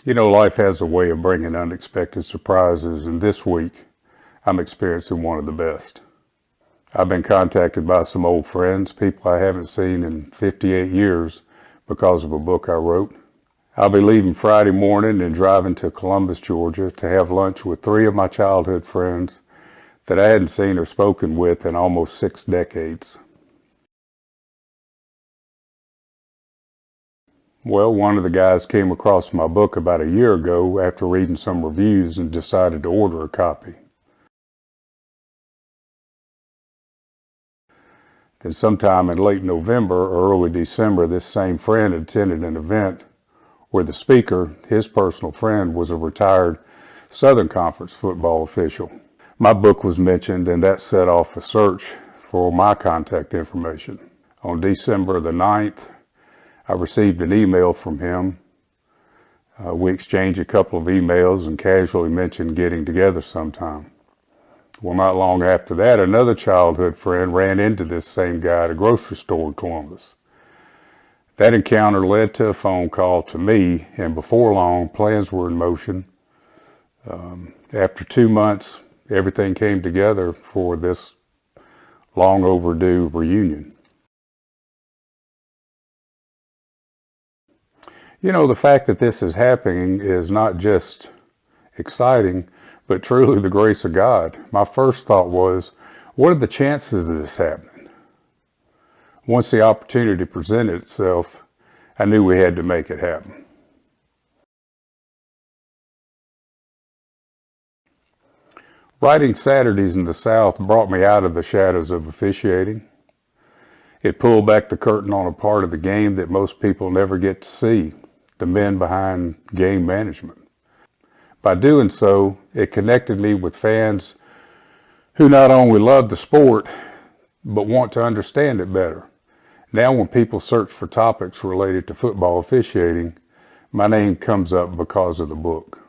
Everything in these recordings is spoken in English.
You know, life has a way of bringing unexpected surprises, and this week I'm experiencing one of the best. I've been contacted by some old friends, people I haven't seen in 58 years because of a book I wrote. I'll be leaving Friday morning and driving to Columbus, Georgia to have lunch with three of my childhood friends that I hadn't seen or spoken with in almost 6 decades. Well, one of the guys came across my book about a year ago after reading some reviews and decided to order a copy. Then sometime in late November or early December, this same friend attended an event where the speaker, his personal friend, was a retired Southern Conference football official. My book was mentioned, and that set off a search for my contact information. On December the 9th, I received an email from him. We exchanged a couple of emails and casually mentioned getting together sometime. Well, not long after that, another childhood friend ran into this same guy at a grocery store in Columbus. That encounter led to a phone call to me, and before long, plans were in motion. After 2 months, everything came together for this long overdue reunion. You know, the fact that this is happening is not just exciting, but truly the grace of God. My first thought was, what are the chances of this happening? Once the opportunity presented itself, I knew we had to make it happen. Writing Saturdays in the South brought me out of the shadows of officiating. It pulled back the curtain on a part of the game that most people never get to see, the men behind game management. By doing so, it connected me with fans who not only love the sport, but want to understand it better. Now when people search for topics related to football officiating, my name comes up because of the book.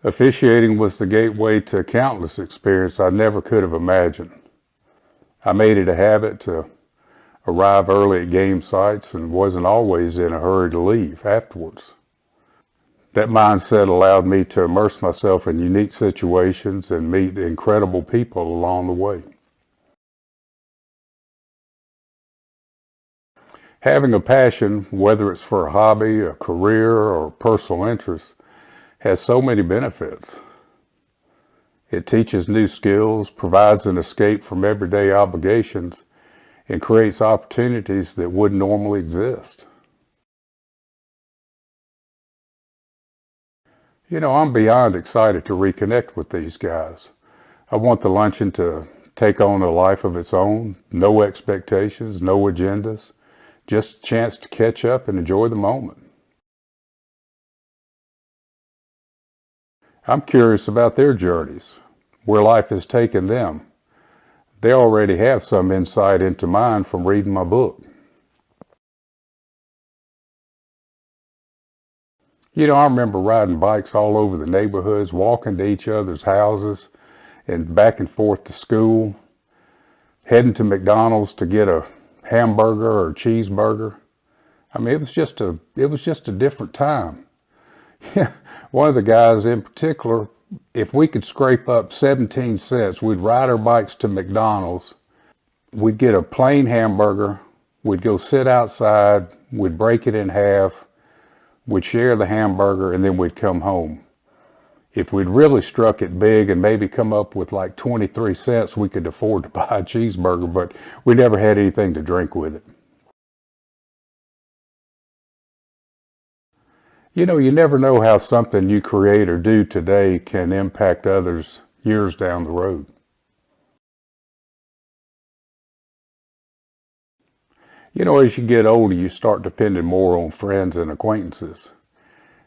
Officiating was the gateway to countless experiences I never could have imagined. I made it a habit to arrive early at game sites and wasn't always in a hurry to leave afterwards. That mindset allowed me to immerse myself in unique situations and meet incredible people along the way. Having a passion, whether it's for a hobby, a career, or personal interest, has so many benefits. It teaches new skills, provides an escape from everyday obligations, and creates opportunities that wouldn't normally exist. You know, I'm beyond excited to reconnect with these guys. I want the luncheon to take on a life of its own, no expectations, no agendas, just a chance to catch up and enjoy the moment. I'm curious about their journeys, where life has taken them. They already have some insight into mine from reading my book. You know, I remember riding bikes all over the neighborhoods, walking to each other's houses and back and forth to school, heading to McDonald's to get a hamburger or a cheeseburger. I mean, it was just a different time. One of the guys in particular, if we could scrape up 17 cents, we'd ride our bikes to McDonald's. We'd get a plain hamburger. We'd go sit outside. We'd break it in half. We'd share the hamburger, and then we'd come home. If we'd really struck it big and maybe come up with like 23 cents, we could afford to buy a cheeseburger, but we never had anything to drink with it. You know, you never know how something you create or do today can impact others years down the road. You know, as you get older, you start depending more on friends and acquaintances.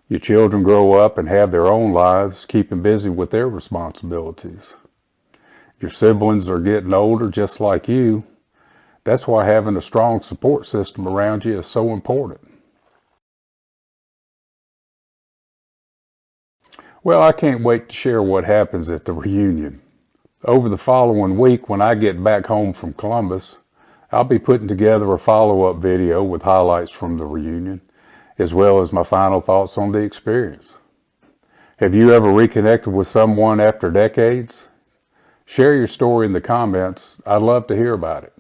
Your children grow up and have their own lives, keeping busy with their responsibilities. Your siblings are getting older just like you. That's why having a strong support system around you is so important. Well, I can't wait to share what happens at the reunion. Over the following week, when I get back home from Columbus, I'll be putting together a follow-up video with highlights from the reunion, as well as my final thoughts on the experience. Have you ever reconnected with someone after decades? Share your story in the comments. I'd love to hear about it.